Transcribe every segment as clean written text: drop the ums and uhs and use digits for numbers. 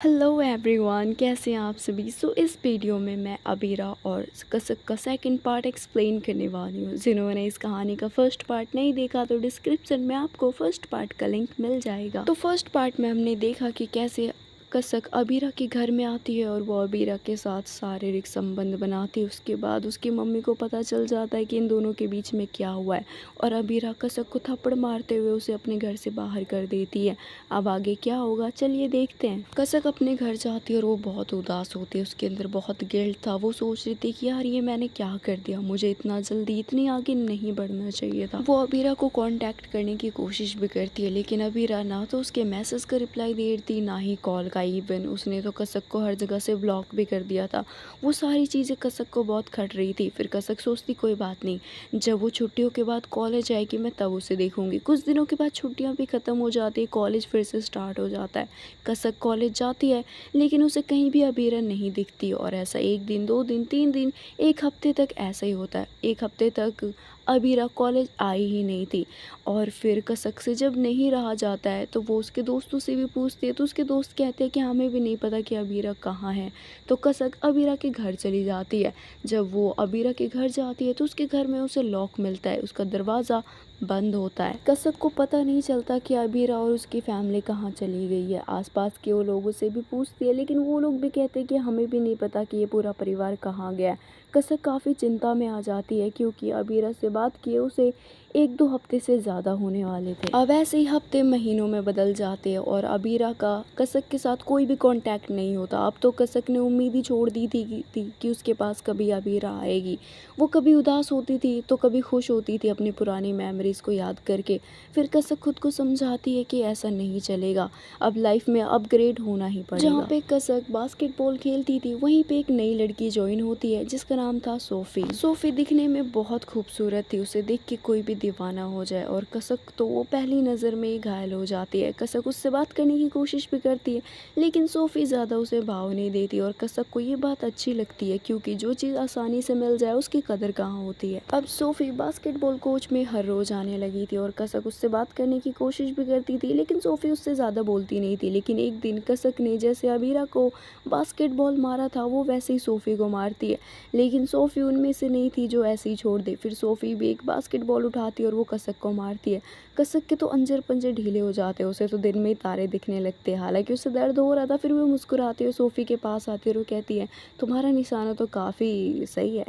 Hello everyone, कैसे हैं आप सभी। इस वीडियो में मैं अबीरा और कसक का सेकंड पार्ट एक्सप्लेन करने वाली हूँ। जिन्होंने इस कहानी का फर्स्ट पार्ट नहीं देखा तो डिस्क्रिप्शन में आपको फर्स्ट पार्ट का लिंक मिल जाएगा। तो फर्स्ट पार्ट में हमने देखा कि कैसे कसक अबीरा के घर में आती है और वो अबीरा के साथ शारीरिक संबंध बनाती है। उसके बाद उसकी मम्मी को पता चल जाता है कि इन दोनों के बीच में क्या हुआ है और अबीरा कसक को थप्पड़ मारते हुए उसे अपने घर से बाहर कर देती है। अब आगे क्या होगा चलिए देखते हैं। कसक अपने घर जाती है और वो बहुत उदास होती है। उसके अंदर बहुत गिल्ट था। वो सोच रही थी कि यार ये मैंने क्या कर दिया, मुझे इतना जल्दी इतनी आगे नहीं बढ़ना चाहिए था। वो अबीरा को कांटेक्ट करने की कोशिश भी करती है लेकिन अबीरा ना तो उसके मैसेज का रिप्लाई देती ना ही कॉल का। इवन उसने तो कसक को हर जगह से ब्लॉक भी कर दिया था। वो सारी चीज़ें कसक को बहुत खट रही थी। फिर कसक सोचती कोई बात नहीं, जब वो छुट्टियों के बाद कॉलेज आएगी मैं तब उसे देखूंगी। कुछ दिनों के बाद छुट्टियां भी ख़त्म हो जाती है, कॉलेज फिर से स्टार्ट हो जाता है। कसक कॉलेज जाती है लेकिन उसे कहीं भी अबीरा नहीं दिखती और ऐसा 1 दिन 2 दिन 3 दिन 1 हफ्ते तक ऐसा ही होता है। 1 हफ्ते तक अबीरा कॉलेज आई ही नहीं थी और फिर कसक से जब नहीं रहा जाता है तो वो उसके दोस्तों से भी पूछती है तो उसके दोस्त कहते हैं कि हमें भी नहीं पता कि अबीरा कहाँ है। तो कसक अबीरा के घर चली जाती है। जब वो अबीरा के घर जाती है तो उसके घर में उसे लॉक मिलता है, उसका दरवाज़ा बंद होता है। कसक को पता नहीं चलता कि अबीरा और उसकी फैमिली कहाँ चली गई है। आसपास के वो लोगों से भी पूछती है लेकिन वो लोग भी कहते हैं कि हमें भी नहीं पता कि ये पूरा परिवार कहाँ गया है। कसक काफ़ी चिंता में आ जाती है क्योंकि अबीरा से बात किए उसे 1-2 हफ्ते से ज़्यादा होने वाले थे। अब ऐसे ही हफ्ते महीनों में बदल जाते हैं और अबीरा का कसक के साथ कोई भी कांटेक्ट नहीं होता। अब तो कसक ने उम्मीद ही छोड़ दी थी कि उसके पास कभी अबीरा आएगी। वो कभी उदास होती थी तो कभी खुश होती थी अपनी पुरानी मेमोरीज को याद करके। फिर कसक खुद को समझाती है कि ऐसा नहीं चलेगा, अब लाइफ में अपग्रेड होना ही पड़ेगा। जहाँ पे कसक बास्केटबॉल खेलती थी वहीं पे एक नई लड़की ज्वाइन होती है जिसका नाम था सोफ़ी। सोफ़ी दिखने में बहुत खूबसूरत थी, उसे देख के कोई भी दीवाना हो जाए और कसक तो वो पहली नज़र में ही घायल हो जाती है। कसक उससे बात करने की कोशिश भी करती है लेकिन सोफ़ी ज़्यादा उसे भाव नहीं देती और कसक को ये बात अच्छी लगती है क्योंकि जो चीज़ आसानी से मिल जाए उसकी कदर कहाँ होती है। अब सोफ़ी बास्केटबॉल कोच में हर रोज़ आने लगी थी और कसक उससे बात करने की कोशिश भी करती थी लेकिन सोफ़ी उससे ज़्यादा बोलती नहीं थी। लेकिन एक दिन कसक ने जैसे अबीरा को बास्केटबॉल मारा था वो वैसे ही सोफ़ी को मारती है लेकिन सोफ़ी उनमें से नहीं थी जो ऐसे ही छोड़ दे। फिर सोफ़ी भी एक बास्केटबॉल उठाती है और वो कसक को मारती है। कसक के तो अंजर पंजर ढीले हो जाते हैं, उसे तो दिन में ही तारे दिखने लगते हैं। हालांकि उसे दर्द हो रहा था फिर वो मुस्कुराती है, सोफ़ी के पास आती है और वो कहती है तुम्हारा निशाना तो काफ़ी सही है।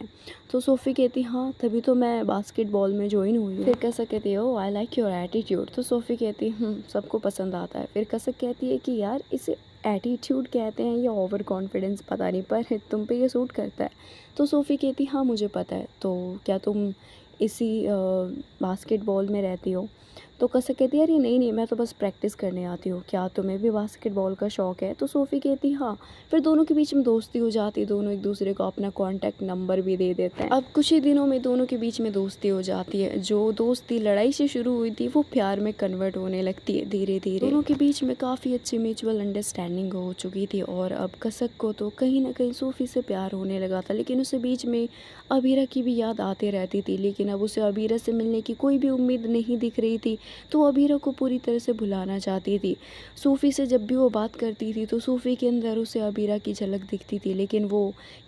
तो सोफ़ी कहती हाँ तभी तो मैं बास्केटबॉल में ज्वाइन हुई हूँ। फिर कसक कहती है ओ आई लाइक योर एटीट्यूड। तो सोफ़ी कहती है सबको पसंद आता है। फिर कसक कहती है कि यार इसे एटीट्यूड कहते हैं या ओवर कॉन्फिडेंस पता नहीं, पर तुम पे ये सूट करता है। तो सोफ़ी कहती हाँ मुझे पता है, तो क्या तुम इसी बास्केटबॉल में रहती हो। तो कसक कहती है अरे नहीं नहीं मैं तो बस प्रैक्टिस करने आती हूँ, क्या तुम्हें भी बास्केटबॉल का शौक़ है। तो सोफ़ी कहती हाँ। फिर दोनों के बीच में दोस्ती हो जाती है, दोनों एक दूसरे को अपना कॉन्टैक्ट नंबर भी दे देते हैं। अब कुछ ही दिनों में दोनों के बीच में दोस्ती हो जाती है। जो दोस्ती लड़ाई से शुरू हुई थी वो प्यार में कन्वर्ट होने लगती है धीरे धीरे। दोनों के बीच में काफ़ी अच्छी म्यूचुअल अंडरस्टैंडिंग हो चुकी थी और अब कसक को तो कहीं ना कहीं सोफ़ी से प्यार होने लगा था। लेकिन उसे बीच में अबीरा की भी याद आती रहती थी लेकिन अब उसे अबीरा से मिलने की कोई भी उम्मीद नहीं दिख रही थी तो अबीरा को पूरी तरह से भुलाना चाहती थी। सूफ़ी से जब भी वो बात करती थी तो सूफ़ी के अंदर उसे अबीरा की झलक दिखती थी लेकिन वो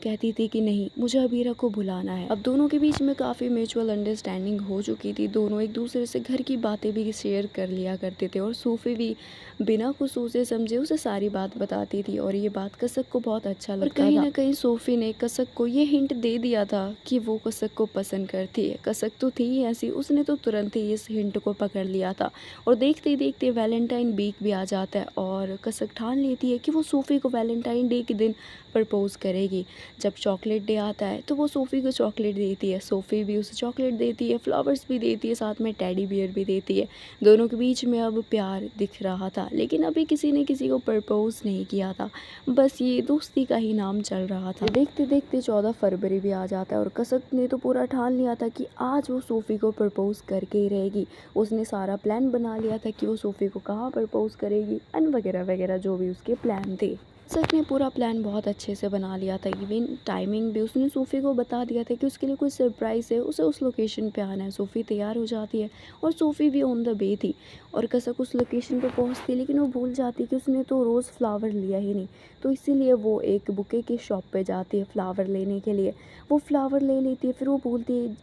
कहती थी कि नहीं मुझे अबीरा को भुलाना है। अब दोनों के बीच में काफ़ी म्यूचुअल अंडरस्टैंडिंग हो चुकी थी, दोनों एक दूसरे से घर की बातें भी शेयर कर लिया करते थे और सूफ़ी भी बिना कुछ सोचे समझे उसे सारी बात बताती थी और ये बात कसक को बहुत अच्छा लगता था। कहीं ना कहीं सोफ़ी ने कसक को ये हिंट दे दिया था कि वो कसक को पसंद करती है। कसक तो थी ही ऐसी, उसने तो तुरंत ही इस हिंट को पकड़ लिया था और देखते ही देखते वैलेंटाइन वीक भी आ जाता है और कसक ठान लेती है कि वो सोफ़ी को वैलेंटाइन डे के दिन प्रपोज़ करेगी। जब चॉकलेट डे आता है तो वो सोफ़ी को चॉकलेट देती है, सोफ़ी भी उसे चॉकलेट देती है, फ्लावर्स भी देती है, साथ में टेडी बियर भी देती है। दोनों के बीच में अब प्यार दिख रहा था लेकिन अभी किसी ने किसी को प्रपोज़ नहीं किया था, बस ये दोस्ती का ही नाम चल रहा था। देखते देखते 14 फरवरी भी आ जाता है और कसक ने तो पूरा ठान लिया था कि आज वो सोफ़ी को प्रपोज़ करके ही रहेगी। उसने सारा प्लान बना लिया था कि वो सोफ़ी को कहाँ प्रपोज़ करेगी एंड वगैरह वगैरह जो भी उसके प्लान थे। कसक ने पूरा प्लान बहुत अच्छे से बना लिया था, इवन टाइमिंग भी उसने सोफ़ी को बता दिया था कि उसके लिए कोई सरप्राइज़ है, उसे उस लोकेशन पे आना है। सोफ़ी तैयार हो जाती है और सोफ़ी भी ऑन द वे थी और कसक उस लोकेशन पे पहुंचती है, लेकिन वो भूल जाती है कि उसने तो रोज़ फ्लावर लिया ही नहीं। तो इसीलिए वो एक बुके की शॉप पे जाती है फ्लावर लेने के लिए। वो फ्लावर ले लेती है, फिर वो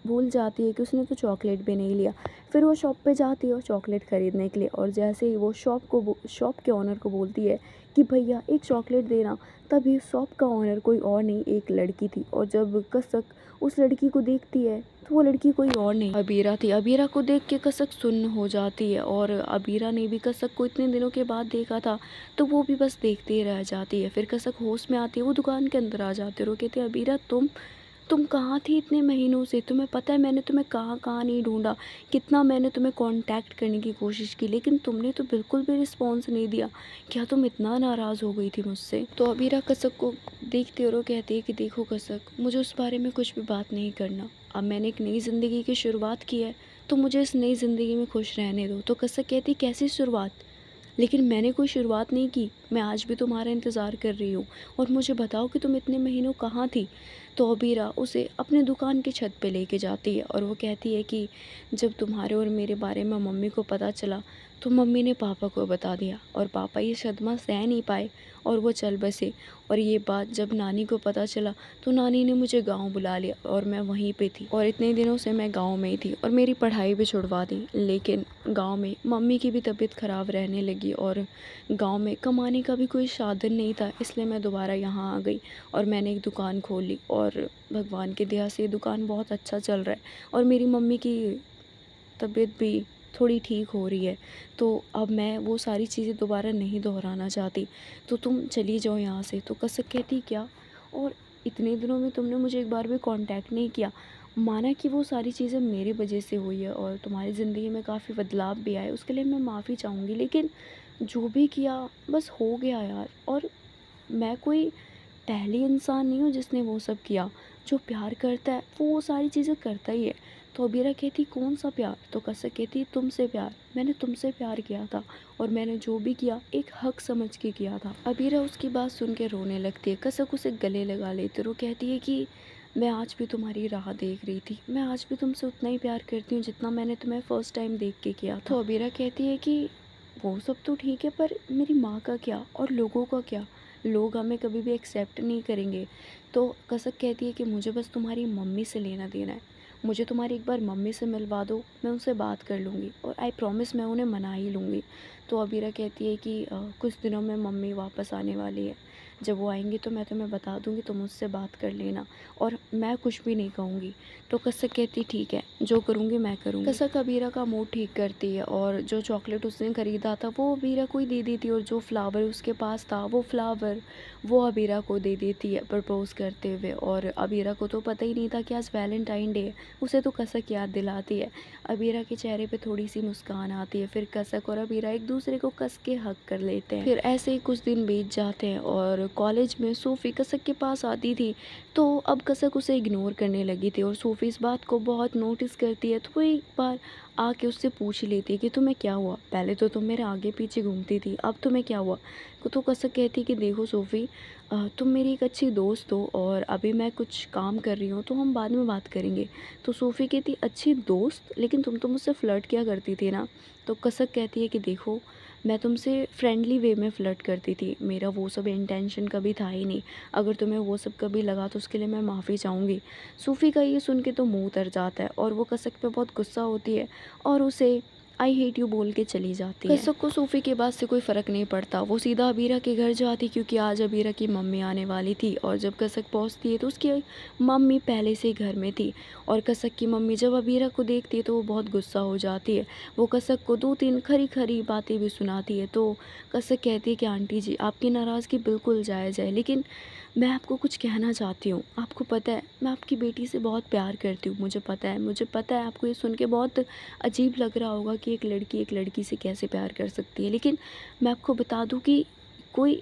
भूल जाती है कि उसने तो चॉकलेट भी नहीं लिया। फिर वो शॉप पे जाती है चॉकलेट ख़रीदने के लिए, और जैसे ही वो शॉप के ओनर को बोलती है कि भैया एक चॉकलेट देना, तभी शॉप का ओनर कोई और नहीं, एक लड़की थी। और जब कसक उस लड़की को देखती है तो वो लड़की कोई और नहीं, अबीरा थी। अबीरा को देख के कसक सुन्न हो जाती है, और अबीरा ने भी कसक को इतने दिनों के बाद देखा था, तो वो भी बस देखते ही रह जाती है। फिर कसक होश में आती है, वो दुकान के अंदर आ जाती है और वो कहती है, अबीरा तुम कहाँ थी इतने महीनों से? तुम्हें पता है मैंने तुम्हें कहाँ कहाँ नहीं ढूंढा, कितना मैंने तुम्हें कांटेक्ट करने की कोशिश की, लेकिन तुमने तो बिल्कुल भी रिस्पॉन्स नहीं दिया। क्या तुम इतना नाराज़ हो गई थी मुझसे? तो अबीरा कसक को देखती है और वो कहती है कि देखो कसक, मुझे उस बारे में कुछ भी बात नहीं करना। अब मैंने एक नई ज़िंदगी की शुरुआत की है, तो मुझे इस नई ज़िंदगी में खुश रहने दो। तो कसक कहती, कैसी शुरुआत? लेकिन मैंने कोई शुरुआत नहीं की, मैं आज भी तुम्हारा इंतज़ार कर रही हूँ, और मुझे बताओ कि तुम इतने महीनों कहाँ थी? तो अबीरा उसे अपने दुकान की छत पे लेके जाती है और वो कहती है कि जब तुम्हारे और मेरे बारे में मम्मी को पता चला, तो मम्मी ने पापा को बता दिया, और पापा ये सदमा सह नहीं पाए और वो चल बसे। और ये बात जब नानी को पता चला, तो नानी ने मुझे गांव बुला लिया और मैं वहीं पे थी, और इतने दिनों से मैं गांव में ही थी, और मेरी पढ़ाई भी छुड़वा दी। लेकिन गांव में मम्मी की भी तबीयत ख़राब रहने लगी, और गांव में कमाने का भी कोई साधन नहीं था, इसलिए मैं दोबारा यहाँ आ गई और मैंने एक दुकान खोल ली, और भगवान की दया से ये दुकान बहुत अच्छा चल रहा है, और मेरी मम्मी की तबीयत भी थोड़ी ठीक हो रही है। तो अब मैं वो सारी चीज़ें दोबारा नहीं दोहराना चाहती, तो तुम चली जाओ यहाँ से। तो कसक कहती, क्या? और इतने दिनों में तुमने मुझे एक बार भी कांटेक्ट नहीं किया। माना कि वो सारी चीज़ें मेरी वजह से हुई है और तुम्हारी ज़िंदगी में काफ़ी बदलाव भी आए, उसके लिए मैं माफ़ी चाहूँगी, लेकिन जो भी किया बस हो गया यार। और मैं कोई पहली इंसान नहीं हूँ जिसने वो सब किया। जो प्यार करता है वो सारी चीज़ें करता ही है। तो अबीरा कहती, कौन सा प्यार? तो कसक कहती, तुमसे प्यार। मैंने तुमसे प्यार किया था, और मैंने जो भी किया एक हक समझ के किया था। अबीरा उसकी बात सुन के रोने लगती है। कसक उसे गले लगा लेती है और वो कहती है कि मैं आज भी तुम्हारी राह देख रही थी, मैं आज भी तुमसे उतना ही प्यार करती हूँ जितना मैंने तुम्हें फ़र्स्ट टाइम देख के किया था। तो अबीरा कहती है कि वो सब तो ठीक है, पर मेरी माँ का क्या और लोगों का क्या? लोग हमें कभी भी एक्सेप्ट नहीं करेंगे। तो कसक कहती है कि मुझे बस तुम्हारी मम्मी से लेना देना है, मुझे तुम्हारी एक बार मम्मी से मिलवा दो, मैं उनसे बात कर लूँगी, और आई प्रॉमिस मैं उन्हें मना ही लूँगी। तो अबीरा कहती है कि कुछ दिनों में मम्मी वापस आने वाली है, जब वो आएंगी तो मैं तुम्हें बता दूँगी, तुम उससे बात कर लेना, और मैं कुछ भी नहीं कहूँगी। तो कसक कहती, ठीक है, जो करूँगी मैं करूँगी। कसक अबीरा का मूड ठीक करती है, और जो चॉकलेट उसने ख़रीदा था वो अबीरा को ही दे देती है, और जो फ्लावर उसके पास था वो फ्लावर वो अबीरा को दे देती है प्रपोज़ करते हुए। और अबीरा को तो पता ही नहीं था कि आज वैलेंटाइन डे है, उसे तो कसक याद दिलाती है। अबीरा के चेहरे पे थोड़ी सी मुस्कान आती है, फिर कसक और अबीरा एक दूसरे को कस के हग कर लेते हैं। फिर ऐसे ही कुछ दिन बीत जाते हैं, और कॉलेज में सोफ़ी कसक के पास आती थी, तो अब कसक उसे इग्नोर करने लगी थी, और सोफ़ी इस बात को बहुत नोटिस करती है। तो वो एक बार आके उससे पूछ लेती है कि तुम्हें क्या हुआ? पहले तो तुम मेरे आगे पीछे घूमती थी, अब तुम्हें क्या हुआ? तो कसक कहती कि देखो सोफ़ी, तुम मेरी एक अच्छी दोस्त हो, और अभी मैं कुछ काम कर रही हूँ, तो हम बाद में बात करेंगे। तो सोफ़ी कहती, अच्छी दोस्त? लेकिन तुम तो मुझसे फ़्लर्ट किया करती थी ना? तो कसक कहती है कि देखो, मैं तुमसे फ्रेंडली वे में फ़्लर्ट करती थी, मेरा वो सब इंटेंशन कभी था ही नहीं। अगर तुम्हें वो सब कभी लगा तो उसके लिए मैं माफ़ी चाहूँगी। सूफ़ी का ये सुन के तो मुँह उतर जाता है, और वो कसक पे बहुत गुस्सा होती है, और उसे आई हेट यू बोल के चली जाती है। कसक को सूफ़ी के बात से कोई फ़र्क नहीं पड़ता, वो सीधा अबीरा के घर जाती, क्योंकि आज अबीरा की मम्मी आने वाली थी। और जब कसक पहुंचती है तो उसकी मम्मी पहले से ही घर में थी, और कसक की मम्मी जब अबीरा को देखती है तो वो बहुत गुस्सा हो जाती है। वो कसक को दो तीन खरी खरी बातें भी सुनाती है। तो कसक कहती है कि आंटी जी, आपकी नाराज़गी बिल्कुल जायज़ है, लेकिन मैं आपको कुछ कहना चाहती हूँ। आपको पता है मैं आपकी बेटी से बहुत प्यार करती हूँ, मुझे पता है आपको ये सुन के बहुत अजीब लग रहा होगा कि एक लड़की से कैसे प्यार कर सकती है, लेकिन मैं आपको बता दूँ कि कोई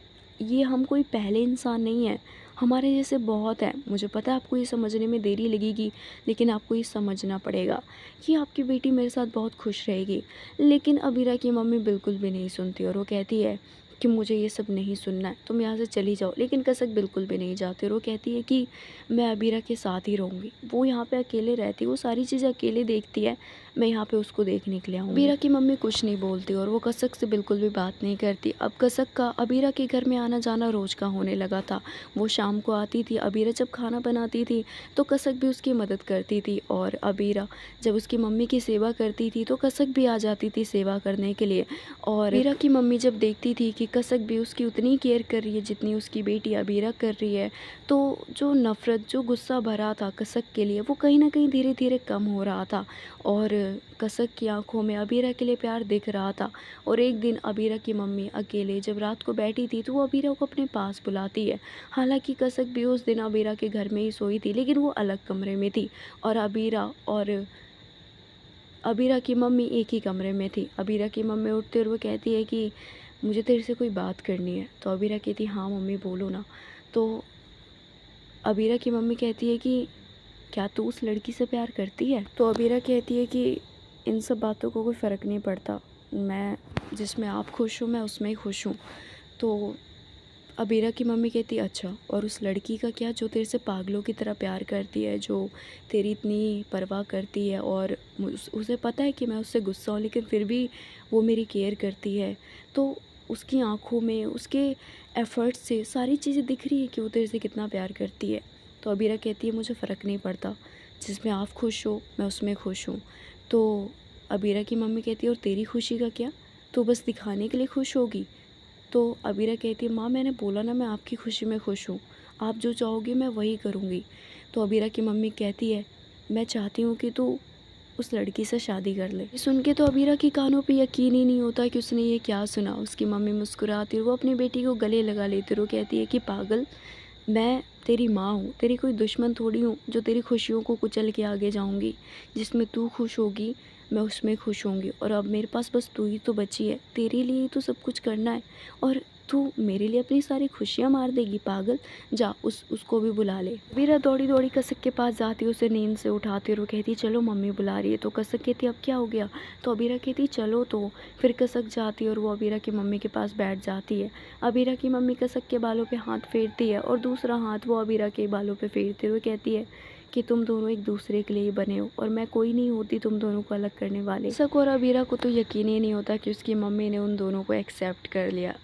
हम कोई पहले इंसान नहीं है, हमारे जैसे बहुत हैं। मुझे पता है आपको ये समझने में देरी लगेगी, लेकिन आपको ये समझना पड़ेगा कि आपकी बेटी मेरे साथ बहुत खुश रहेगी। लेकिन अबीरा की मम्मी बिल्कुल भी नहीं सुनती, और वो कहती है कि मुझे ये सब नहीं सुनना है, तुम यहाँ से चली जाओ। लेकिन कसक बिल्कुल भी नहीं जाती और वो कहती है कि मैं अबीरा के साथ ही रहूँगी। वो यहाँ पे अकेले रहती है, वो सारी चीज़ें अकेले देखती है, मैं यहाँ पे उसको देखने के लिए आऊँगी। अबीरा की मम्मी कुछ नहीं बोलती और वो कसक से बिल्कुल भी बात नहीं करती। अब कसक का अबीरा के घर में आना जाना रोज़ का होने लगा था। वो शाम को आती थी, अबीरा जब खाना बनाती थी तो कसक भी उसकी मदद करती थी, और अबीरा जब उसकी मम्मी की सेवा करती थी तो कसक भी आ जाती थी सेवा करने के लिए। और अबीरा की मम्मी जब देखती थी कि कसक भी उसकी उतनी केयर कर रही है जितनी उसकी बेटी अबीरा कर रही है, तो जो नफ़रत, जो गुस्सा भरा था कसक के लिए, वो कहीं न कहीं धीरे धीरे कम हो रहा था और कसक की आंखों में अबीरा के लिए प्यार दिख रहा था। और एक दिन अबीरा की मम्मी अकेले जब रात को बैठी थी तो वो अबीरा को अपने पास बुलाती है। हालांकि कसक भी उस दिन अबीरा के घर में ही सोई थी, लेकिन वो अलग कमरे में थी और अबीरा की मम्मी एक ही कमरे में थी। अबीरा की मम्मी उठती और वो कहती है कि मुझे तेरे से कोई बात करनी है। तो अबीरा कहती हाँ मम्मी बोलो ना। तो अबीरा की मम्मी कहती है कि क्या तू उस लड़की से प्यार करती है? तो अबीरा कहती है कि इन सब बातों को कोई फ़र्क नहीं पड़ता, मैं जिसमें आप खुश हो मैं उसमें ही खुश हूँ। तो अबीरा की मम्मी कहती अच्छा, और उस लड़की का क्या जो तेरे से पागलों की तरह प्यार करती है, जो तेरी इतनी परवाह करती है, और उसे पता है कि मैं उससे गुस्सा हूँ लेकिन फिर भी वो मेरी केयर करती है। तो उसकी आँखों में उसके एफ़र्ट्स से सारी चीज़ें दिख रही है कि वो तेरे से कितना प्यार करती है। तो अबीरा कहती है मुझे फ़र्क नहीं पड़ता, जिसमें आप खुश हो मैं उसमें खुश हूँ। तो अबीरा की मम्मी कहती है और तेरी खुशी का क्या, तू बस दिखाने के लिए खुश होगी? तो अबीरा कहती है माँ मैंने बोला ना मैं आपकी खुशी में खुश हूँ, आप जो चाहोगी मैं वही करूँगी। तो अबीरा की मम्मी कहती है मैं चाहती हूँ कि तू उस लड़की से शादी कर ले। ये सुन के तो अबीरा की कानों पे यकीन ही नहीं होता कि उसने ये क्या सुना। उसकी मम्मी मुस्कुराती और वो अपनी बेटी को गले लगा लेती और वो कहती है कि पागल, मैं तेरी माँ हूँ, तेरी कोई दुश्मन थोड़ी हूँ जो तेरी खुशियों को कुचल के आगे जाऊँगी। जिसमें तू खुश होगी मैं उसमें खुश होंगी, और अब मेरे पास बस तू ही तो बची है, तेरे लिए ही तो सब कुछ करना है, और तू मेरे लिए अपनी सारी खुशियाँ मार देगी पागल। जा उसको भी बुला ले। वीरा दौड़ी दौड़ी कसक के पास जाती है, उसे नींद से उठाती और वो कहती चलो मम्मी बुला रही है। तो कसक कहती अब क्या हो गया? तो अबीरा कहती चलो। तो फिर कसक जाती है और वो अबीरा की मम्मी के पास बैठ जाती है। अबीरा की मम्मी कसक के बालों पे हाथ फेरती है और दूसरा हाथ वो अबीरा के बालों पे फेरती है और वो कहती है कि तुम दोनों एक दूसरे के लिए ही बने हो और मैं कोई नहीं होती तुम दोनों को अलग करने वाले। कसक और अबीरा को तो यकीन ही नहीं होता कि उसकी मम्मी ने उन दोनों को एक्सेप्ट कर लिया।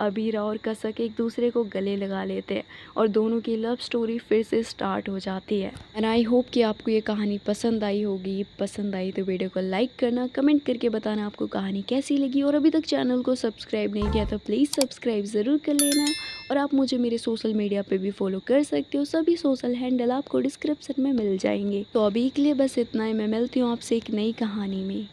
अबीरा और कसक एक दूसरे को गले लगा लेते हैं और दोनों की लव स्टोरी फिर से स्टार्ट हो जाती है। एंड आई होप कि आपको ये कहानी पसंद आई होगी। पसंद आई तो वीडियो को लाइक करना, कमेंट करके बताना आपको कहानी कैसी लगी, और अभी तक चैनल को सब्सक्राइब नहीं किया तो प्लीज़ सब्सक्राइब ज़रूर कर लेना। और आप मुझे मेरे सोशल मीडिया पे भी फॉलो कर सकते हो, सभी सोशल हैंडल आपको डिस्क्रिप्शन में मिल जाएंगे। तो अभी के लिए बस इतना ही, मैं मिलती हूँ आपसे एक नई कहानी में।